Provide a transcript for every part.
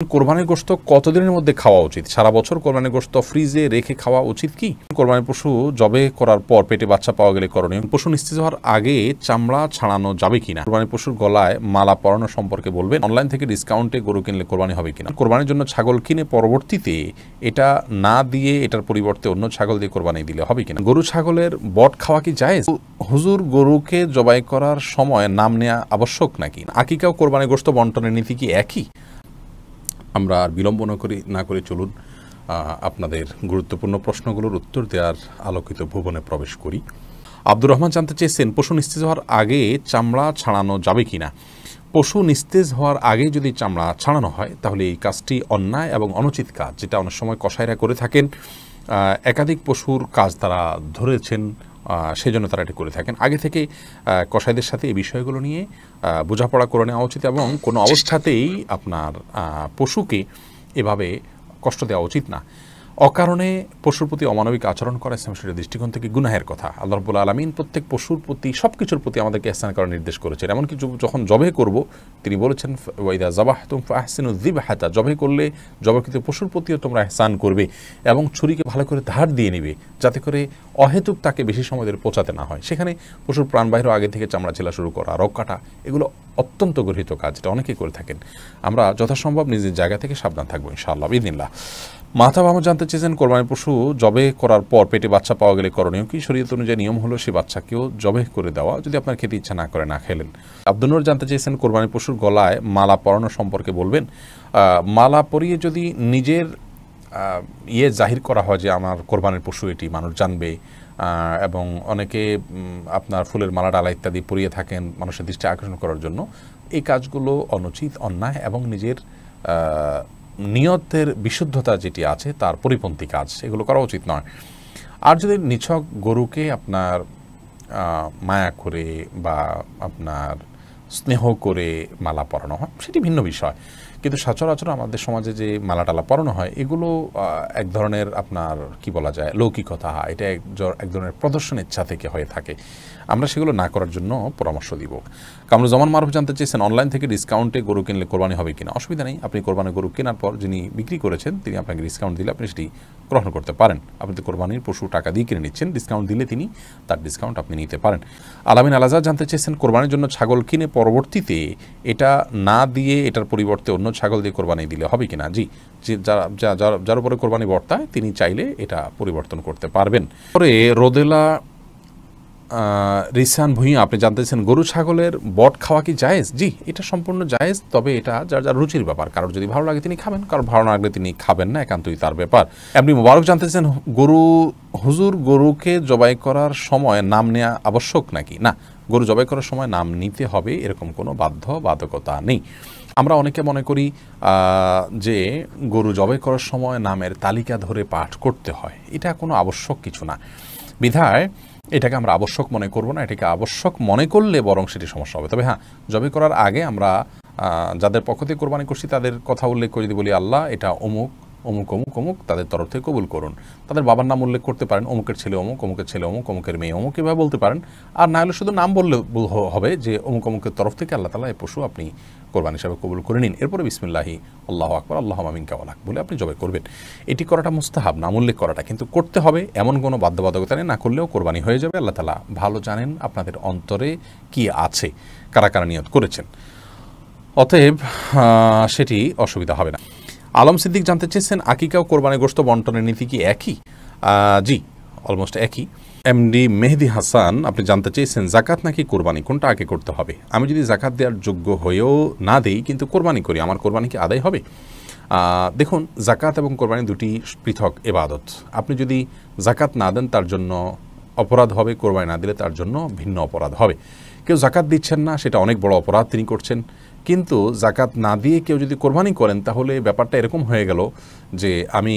কোরবানির গোশত কতদিনের মধ্যে খাওয়া উচিত? সারা বছর কোরবানির গোশত ফ্রিজে রেখে খাওয়া উচিত কি? কোরবানির পশু জবে করার পর পেটে বাচ্চা পাওয়া গেলে করণীয়। পশু নিস্তেজ হওয়ার আগে চামড়া ছাড়ানো যাবে কিনা? কোরবানির পশুর গলায় মালা পরানো সম্পর্কে বলবেন। অনলাইন থেকে ডিসকাউন্টে গরু কিনলে কোরবানি হবে কিনা? কোরবানির জন্য ছাগল কিনে পরবর্তীতে এটা না দিয়ে এটার পরিবর্তে অন্য ছাগল দিয়ে কোরবানি দিলে হবে কিনা? গরু ছাগলের বট খাওয়া কি জায়েজ? হুজুর, গরুকে জবাই করার সময় নাম নেওয়া আবশ্যক নাকি? আকিকা ও কোরবানির গোশত বন্টনের নীতি কি একই? আমরা আর বিলম্ব না করে চলুন আপনাদের গুরুত্বপূর্ণ প্রশ্নগুলোর উত্তর দেওয়ার আলোকিত ভুবনে প্রবেশ করি। আব্দুর রহমান জানতে চেয়েছেন, পশু নিস্তেজ হওয়ার আগে চামড়া ছাড়ানো যাবে কিনা? পশু নিস্তেজ হওয়ার আগে যদি চামড়া ছাড়ানো হয় তাহলে এই কাজটি অন্যায় এবং অনুচিত কাজ, যেটা অনেক সময় কসাইরা করে থাকেন। একাধিক পশুর কাজ তারা ধরেছেন, সেজন্য তারা এটি করে থাকেন। আগে থেকে কসাইদের সাথে এই বিষয়গুলো নিয়ে বোঝাপড়া করে নেওয়া উচিত এবং কোনো অবস্থাতেই আপনার পশুকে এভাবে কষ্ট দেওয়া উচিত না। অকারণে পশুর প্রতি অমানবিক আচরণ করা ইসলাম শরীয়তের দৃষ্টিকোণ থেকে গুনাহের কথা। আল্লাহ রাব্বুল আলামিন প্রত্যেক পশুর প্রতি, সব কিছুর প্রতি আমাদেরকে ইহসান করার নির্দেশ করেছেন। এমনকি যখন জবে করব তিনি বলেছেন, ওয়াইদা যাবাহতুম ফাহসিনু যিবহাতা, জবে করলে জবাকৃত পশুর প্রতিও তোমরা ইহসান করবে এবং ছুরিকে ভালো করে ধার দিয়ে নেবে, যাতে করে অহেতুক তাকে বেশি সময় ধরে পচাতে না হয়। সেখানে পশুর প্রাণবাহির আগে থেকে চামড়া ছেলা শুরু করা, রক কাটা, এগুলো অত্যন্ত গর্হিত কাজ, এটা অনেকেই করে থাকেন। আমরা যথাসম্ভব নিজের জায়গা থেকে সাবধান থাকবো ইনশাআল্লাহ বিদিনিল্লাহ। মাথা বামা জানতে চেয়েছেন, কোরবানির পশু জবে করার পর পেটে বাচ্চা পাওয়া গেলে করণীয় কি? শরীয়ত অনুযায়ী নিয়ম হলো সেই বাচ্চাকেও জবে করে দেওয়া, যদি আপনার খেতে ইচ্ছা না করে না খেলেন। আব্দুল নূর জানতে চেয়েছেন, কোরবানির পশুর গলায় মালা পরানো সম্পর্কে বলবেন। মালা পরিয়ে যদি নিজের জাহির করা হয় যে আমার কোরবানির পশু এটি, মানুষ জানবে, এবং অনেকে আপনার ফুলের মালা ডালা ইত্যাদি পরিয়ে থাকেন মানুষের দৃষ্টি আকর্ষণ করার জন্য, এই কাজগুলো অনুচিত, অন্যায় এবং নিজের নিয়তের বিশুদ্ধতা যেটি আছে তার পরিপন্থী কাজ, এগুলো করা উচিত নয়। আর যদি নিছক গরুকে আপনার মায়া করে বা আপনার স্নেহ করে মালা পরানো হয় সেটি ভিন্ন বিষয়, কিন্তু সচরাচর আমাদের সমাজে যে মালা টালা পরানো হয় এগুলো এক ধরনের আপনার কি বলা যায় লৌকিকতা, এটা এক ধরনের প্রদর্শন ইচ্ছা থেকে হয়ে থাকে। আমরা সেগুলো না করার জন্য পরামর্শ দিব। কামরুজ্জামান মারুফ জানতে চেয়েছেন, অনলাইন থেকে ডিসকাউন্টে গরু কিনলে কোরবানি হবে কিনা? অসুবিধা নেই, আপনি কোরবানির গরু কেনার পর যিনি বিক্রি করেছেন তিনি আপনাকে ডিসকাউন্ট দিলে আপনি সেটি গ্রহণ করতে পারেন। আপনি তো কোরবানির পশু টাকা দিয়ে কিনে নিচ্ছেন, ডিসকাউন্ট দিলে তিনি তার ডিসকাউন্ট আপনি নিতে পারেন। আলামিন আলাজার জানতে চেয়েছেন, কোরবানির জন্য ছাগল কিনে পরবর্তীতে এটা না দিয়ে এটার পরিবর্তে অন্য ছাগল দিয়ে কোরবানি দিলে হবে কিনা? জি, যার উপরে কোরবানি বর্তায় তিনি চাইলে এটা পরিবর্তন করতে পারবেন। পরে রোদেলা রিসান ভুঁইয়া আপনি জানতেছেন, গরু ছাগলের বট খাওয়া কি জায়েজ? জি, এটা সম্পূর্ণ জায়েজ, তবে এটা যার যার রুচির ব্যাপার। কারোর যদি ভালো লাগে তিনি খাবেন, কারোর ভালো না লাগলে তিনি খাবেন না, একান্তই তার ব্যাপার। আপনি মোবারক জানতেছেন, হুজুর, গরুকে জবাই করার সময় নাম নেওয়া আবশ্যক নাকি? না, গরু জবাই করার সময় নাম নিতে হবে এরকম কোনো বাধ্যবাধকতা নেই। আমরা অনেকে মনে করি যে গরু জবাই করার সময় নামের তালিকা ধরে পাঠ করতে হয়, এটা কোনো আবশ্যক কিছু না। বিধায় এটাকে আমরা আবশ্যক মনে করব না। এটাকে আবশ্যক মনে করলে বরং সেটি সমস্যা হবে। তবে হ্যাঁ, জবাই করার আগে আমরা যাদের পক্ষ থেকে কোরবানি করছি তাদের কথা উল্লেখ করে যদি বলি, আল্লাহ এটা অমুক অমুক অমুক অমুক, তাদের তরফ থেকে কবুল করুন। তাদের বাবার নাম উল্লেখ করতে পারেন, অমুকের ছেলে অমুক, অমুকের ছেলে অমুক, অমুকের মেয়ে অমুক, এভাবে বলতে পারেন। আর না হলে শুধু নাম বললে হবে যে অমুক অমুকের তরফ থেকে আল্লাহ তাআলা এই পশু আপনি কোরবানি হিসাবে কবুল করে নিন। এরপরে বিসমিল্লাহি আল্লাহু আকবার আল্লাহুম্মা মিনকা ওয়া লাক বলে আপনি জবাই করবেন। এটি করাটা মুস্তাহাব, নাম উল্লেখ করাটা, কিন্তু করতে হবে এমন কোনো বাধ্যবাধকতা নেই। না করলেও কোরবানি হয়ে যাবে। আল্লাহ তাআলা ভালো জানেন আপনাদের অন্তরে কি আছে, কারা কারা নিয়ত করেছেন, অতএব সেটি অসুবিধা হবে না। আলম সিদ্দিক জানতে চেয়েছেন, আকিকা ও কোরবানির গোশত বন্টনের নীতি কি একই? জি, অলমোস্ট একই। এমডি মেহেদি হাসান আপনি জানতে চেয়েছেন, জাকাত নাকি কোরবানি, কোনটা আগে করতে হবে? আমি যদি জাকাত দেওয়ার যোগ্য হয়েও না দেই কিন্তু কোরবানি করি, আমার কোরবানি কি আদায় হবে? দেখুন, জাকাত এবং কোরবানি দুটি পৃথক ইবাদত। আপনি যদি জাকাত না দেন তার জন্য অপরাধ হবে, কোরবানি না দিলে তার জন্য ভিন্ন অপরাধ হবে। কেউ জাকাত দিচ্ছেন না, সেটা অনেক বড় অপরাধ তিনি করছেন। কিন্তু জাকাত না দিয়ে কেউ যদি কোরবানি করেন তাহলে ব্যাপারটা এরকম হয়ে গেল যে আমি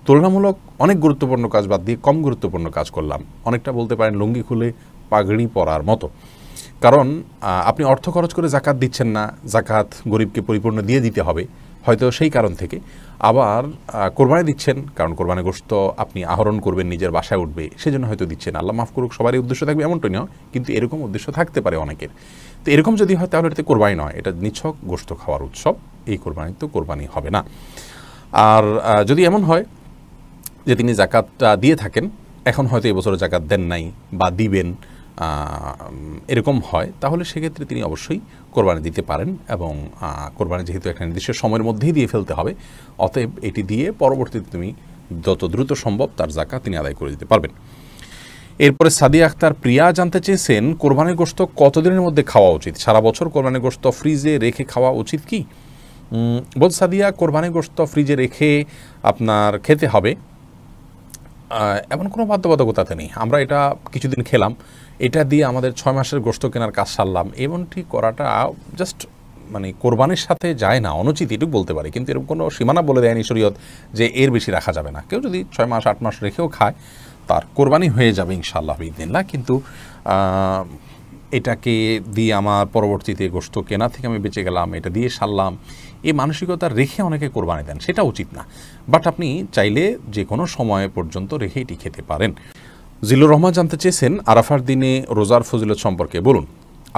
তুলনামূলক অনেক গুরুত্বপূর্ণ কাজ বাদ দিয়ে কম গুরুত্বপূর্ণ কাজ করলাম। অনেকটা বলতে পারেন লুঙ্গি খুলে পাগড়ি পরার মতো। কারণ আপনি অর্থ খরচ করে জাকাত দিচ্ছেন না, জাকাত গরিবকে পরিপূর্ণ দিয়ে দিতে হবে হয়তো সেই কারণ থেকে। আবার কোরবানি দিচ্ছেন কারণ কোরবানি গোশত আপনি আহরণ করবেন, নিজের বাসায় উঠবে, সেজন্য হয়তো দিচ্ছেন। আল্লাহ মাফ করুক, সবারই উদ্দেশ্য থাকবে এমনটাই নয়, কিন্তু এরকম উদ্দেশ্য থাকতে পারে অনেকের। তো এরকম যদি হয় তাহলে এটাতে কোরবানি নয়, এটা নিছক গোশত খাওয়ার উৎসব। এই কোরবানি তো কোরবানি হবে না। আর যদি এমন হয় যে তিনি জাকাতটা দিয়ে থাকেন, এখন হয়তো এবছরে জাকাত দেন নাই বা দিবেন, এরকম হয়, তাহলে সেক্ষেত্রে তিনি অবশ্যই কোরবানি দিতে পারেন। এবং কোরবানি যেহেতু একটা নির্দিষ্ট সময়ের মধ্যেই দিয়ে ফেলতে হবে, অতএব এটি দিয়ে পরবর্তীতে তুমি যত দ্রুত সম্ভব তার জাকাত তিনি আদায় করে দিতে পারবেন। এরপরে সাদিয়া আক্তার প্রিয়া জানতে চেয়েছেন, কোরবানির গোশত কতদিনের মধ্যে খাওয়া উচিত? সারা বছর কোরবানির গোশত ফ্রিজে রেখে খাওয়া উচিত কি? বল সাদিয়া, কোরবানির গোশত ফ্রিজে রেখে আপনার খেতে হবে এমন কোনো বাধ্যবাধকতাতে নেই। আমরা এটা কিছুদিন খেলাম, এটা দিয়ে আমাদের 6 মাসের গোশত কেনার কাজ সারলাম, এমনটি করাটা জাস্ট মানে কোরবানির সাথে যায় না, অনুচিত এটুকু বলতে পারি। কিন্তু এরকম কোনো সীমানা বলে দেয়নি শরীয়ত যে এর বেশি রাখা যাবে না। কেউ যদি 6 মাস 8 মাস রেখেও খায় তার কোরবানি হয়ে যাবে ইনশাআল্লাহ বিইذনিল্লাহ। কিন্তু এটাকে দিয়ে আমার পরবর্তীতে গোশত কেনা থেকে আমি বেঁচে গেলাম, এটা দিয়ে সারলাম, এই মানসিকতা রেখে অনেকে কোরবানি দেন, সেটা উচিত না। বাট আপনি চাইলে যে কোনো সময় পর্যন্ত রেখে এটি খেতে পারেন। জিল্লুর রহমান জানতে চেয়েছেন, আরাফার দিনে রোজার ফজিলত সম্পর্কে বলুন।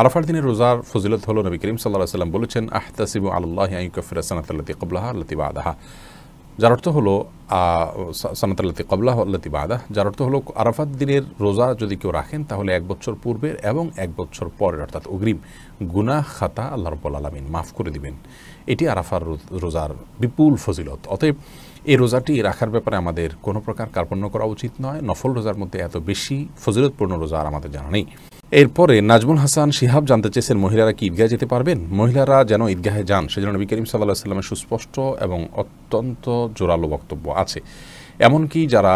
আরাফার দিনে রোজার ফজিলত হলো, নবী করিম সাল্লাল্লাহু আলাইহি ওয়াসাল্লাম বলেছেন, আহতাসিবু আলাল্লাহি আন ইউকাফিরা সানাতাল্লাতী ক্বাবলাহা আল্লাতী বা'দাহা, যার অর্থ হলো সানাতাল্লাতী ক্বাবলাহা আল্লাতী বা'দাহা, যার অর্থ হলো আরাফাত দিনের রোজা যদি কেউ রাখেন তাহলে 1 বছর পূর্বের এবং 1 বছর পরের অর্থাৎ অগ্রিম গুনাহ খাতা আল্লাহ রাব্বুল আলামিন মাফ করে দিবেন। এটি আরাফার রোজার বিপুল ফজিলত। অতএব এই রোজাটি রাখার ব্যাপারে আমাদের কোনো প্রকার কার্পণ্য করা উচিত নয়। নফল রোজার মধ্যে এত বেশি ফজিলতপূর্ণ রোজা আর আমাদের জানা নেই। এরপরে নাজমুল হাসান শিহাব জানতে চেয়েছেন, মহিলারা কি ঈদগাহে যেতে পারবেন? মহিলারা যেন ঈদগাহে যান সেজন্য নবী করিম সাল্লাল্লাহু আলাইহি ওয়াসাল্লামের সুস্পষ্ট এবং অত্যন্ত জোরালো বক্তব্য আছে। এমনকি যারা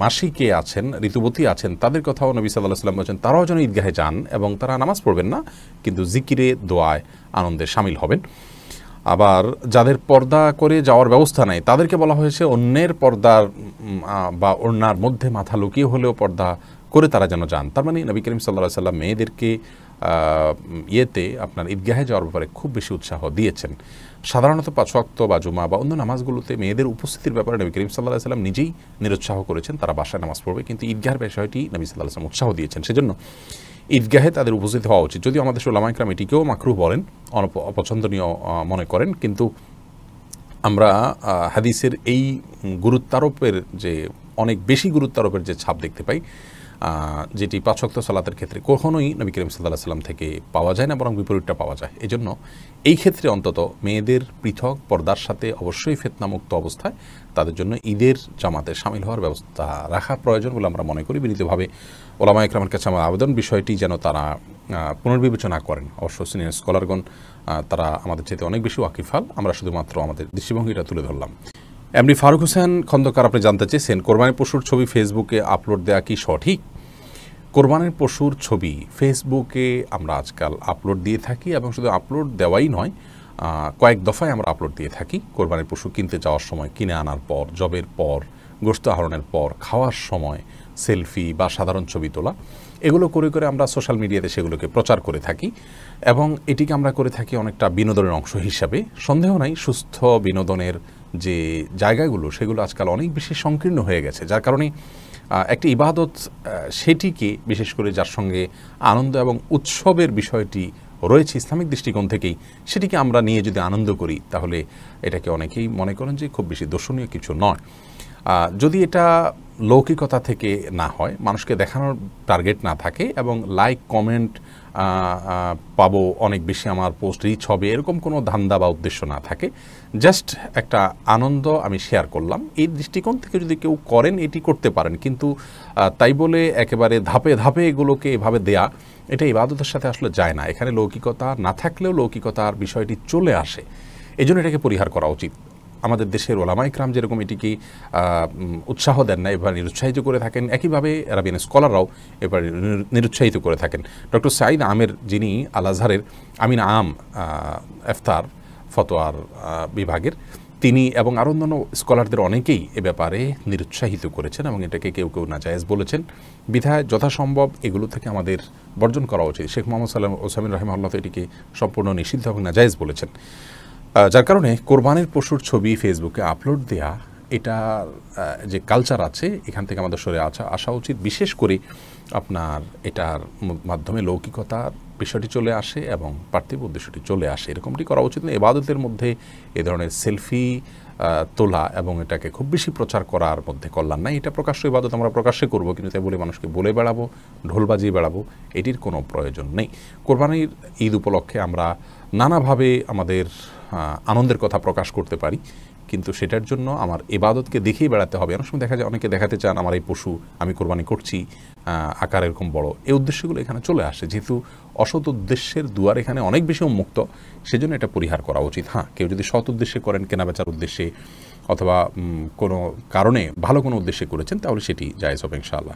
মাসিকে আছেন, ঋতুবতী আছেন, তাদের কথাও নবী সাল্লাল্লাহু আলাইহি ওয়াসাল্লাম বলেছেন তারাও যেন ঈদগাহে যান এবং তারা নামাজ পড়বেন না, কিন্তু জিকিরে, দোয়ায়, আনন্দে শামিল হবেন। আবার যাদের পর্দা করে যাওয়ার ব্যবস্থা নাই তাদেরকে বলা হয়েছে অন্যের পর্দার বা ওড়নার মধ্যে মাথা লুকিয়ে হলেও পর্দা করে তারা যেন যান। তার মানে নবী করিম সাল্লাল্লাহু আলাইহি ওয়াসাল্লাম মেয়েদেরকে আপনার ঈদগাহে যাওয়ার ব্যাপারে খুব বেশি উৎসাহ দিয়েছেন। সাধারণত 5 ওয়াক্ত বা জুমা বা অন্য নামাজগুলোতে মেয়েদের উপস্থিতির ব্যাপারে নবী করিম সাল্লাল্লাহু আলাইহি ওয়াসাল্লাম নিজেই নিরুৎসাহ করেছেন, তারা বাসায় নামাজ পড়বে, কিন্তু ঈদগাহের বিষয়টি নবী সাল্লাল্লাহু আলাইহি ওয়াসাল্লাম উৎসাহ দিয়েছেন। সেজন্য ঈদগাহে তাদের উপস্থিত হওয়া উচিত। যদিও আমাদের উলামায়ে কেরাম এটিকেও মাকরুহ বলেন, অপছন্দনীয় মনে করেন, কিন্তু আমরা হাদিসের এই গুরুত্বারোপের যে অনেক বেশি গুরুত্বারোপের যে ছাপ দেখতে পাই, যেটি 5 ওয়াক্ত সালাতের ক্ষেত্রে কখনোই নবী করিম সাল্লাল্লাহু আলাইহি ওয়াসাল্লাম থেকে পাওয়া যায় না, বরং বিপরীতটা পাওয়া যায়। এজন্য এই ক্ষেত্রে অন্তত মেয়েদের পৃথক পর্দার সাথে অবশ্যই ফিতনামুক্ত অবস্থায় তাদের জন্য ঈদের জামাতে শামিল হওয়ার ব্যবস্থা রাখা প্রয়োজন বলে আমরা মনে করি। বিনীতভাবে ওলামায়ে কেরামের কাছে আমার আবেদন, বিষয়টি যেন তারা পুনর্বিবেচনা করেন। অবশ্য সিনিয়র স্কলারগণ তারা আমাদের চাইতে অনেক বেশি ওয়াকিফাল, আমরা শুধুমাত্র আমাদের দৃষ্টিভঙ্গিটা তুলে ধরলাম। এমনি ফারুক হোসেন খন্দকার আপনি জানতে চেয়েছেন, কোরবানির পশুর ছবি ফেসবুকে আপলোড দেওয়া কি সঠিক? কোরবানির পশুর ছবি ফেসবুকে আমরা আজকাল আপলোড দিয়ে থাকি, এবং শুধু আপলোড দেওয়াই নয়, কয়েক দফায় আমরা আপলোড দিয়ে থাকি। কোরবানির পশু কিনতে যাওয়ার সময়, কিনে আনার পর, জবের পর, গোশত আহরণের পর, খাওয়ার সময় সেলফি বা সাধারণ ছবি তোলা, এগুলো করে করে আমরা সোশ্যাল মিডিয়াতে সেগুলোকে প্রচার করে থাকি, এবং এটিকে আমরা করে থাকি অনেকটা বিনোদনের অংশ হিসাবে। সন্দেহ নাই সুস্থ বিনোদনের যে জায়গাগুলো সেগুলো আজকাল অনেক বেশি সংকীর্ণ হয়ে গেছে, যার কারণে একটি ইবাদত সেটিকে, বিশেষ করে যার সঙ্গে আনন্দ এবং উৎসবের বিষয়টি রয়েছে ইসলামিক দৃষ্টিকোণ থেকেই, সেটিকে আমরা নিয়ে যদি আনন্দ করি তাহলে এটাকে অনেকেই মনে করেন যে খুব বেশি দর্শনীয় কিছু নয়। যদি এটা লৌকিকতা থেকে না হয়, মানুষকে দেখানোর টার্গেট না থাকে, এবং লাইক কমেন্ট পাবো অনেক বেশি, আমার পোস্ট রিচ হবে, এরকম কোনো ধান্দা বা উদ্দেশ্য না থাকে, জাস্ট একটা আনন্দ আমি শেয়ার করলাম, এই দৃষ্টিকোণ থেকে যদি কেউ করেন এটি করতে পারেন। কিন্তু তাই বলে একেবারে ধাপে ধাপে এগুলোকে এভাবে দেয়া, এটা ইবাদতের সাথে আসলে যায় না। এখানে লৌকিকতা না থাকলেও লৌকিকতার বিষয়টি চলে আসে, এজন্য এটাকে পরিহার করা উচিত। আমাদের দেশের ওলামায়ে কেরাম যেরকম এটিকে উৎসাহ দেন না, এবার নিরুৎসাহিত করে থাকেন, একইভাবে আরবিয়ান স্কলাররাও এবার নিরুৎসাহিত করে থাকেন। ডক্টর সাঈদ আমের, যিনি আল আজহারের আমিন আম ইফতার ফতোয়ার বিভাগের, তিনি এবং আরও অন্যান্য স্কলারদের অনেকেই এ ব্যাপারে নিরুৎসাহিত করেছেন, এবং এটাকে কেউ কেউ নাজায়েজ বলেছেন। বিধায় যথাসম্ভব এগুলো থেকে আমাদের বর্জন করা উচিত। শেখ মোহাম্মদ সাল্লাম ওসামিন রাহিমাহুল্লাহ তো এটিকে সম্পূর্ণ নিষিদ্ধ এবং নাজায়েজ বলেছেন। যার কারণে কোরবানির পশুর ছবি ফেসবুকে আপলোড দেয়া, এটা যে কালচার আছে এখান থেকে আমাদের সরে আসা উচিত। বিশেষ করে আপনার এটার মাধ্যমে লৌকিকতার বিষয়টি চলে আসে এবং পার্থিব উদ্দেশ্যটি চলে আসে। এরকমটি করা উচিত না। ইবাদতের মধ্যে এ ধরনের সেলফি তোলা এবং এটাকে খুব বেশি প্রচার করার মধ্যে কল্যাণ নাই। এটা প্রকাশ্য ইবাদত আমরা প্রকাশ্যে করব, কিন্তু তাই বলে মানুষকে বলে বেড়াবো, ঢোল বাজিয়ে বেড়াবো, এটির কোনো প্রয়োজন নেই। কোরবানির ঈদ উপলক্ষে আমরা নানাভাবে আমাদের আনন্দের কথা প্রকাশ করতে পারি, কিন্তু সেটার জন্য আমার ইবাদতকে দেখেই বেড়াতে হবে। অনেক সময় দেখা যায় অনেকে দেখাতে চান আমার এই পশু আমি কোরবানি করছি, আকার এরকম বড়, এই উদ্দেশ্যগুলো এখানে চলে আসে। যেহেতু অসৎ উদ্দেশ্যের দুয়ার এখানে অনেক বেশি উন্মুক্ত, সেজন্য এটা পরিহার করা উচিত। হ্যাঁ, কেউ যদি সৎ উদ্দেশ্যে করেন, কেনাবেচার উদ্দেশ্যে অথবা কোনো কারণে ভালো কোনো উদ্দেশ্যে করেছেন, তাহলে সেটি জায়েজ হবে ইনশাআল্লাহ।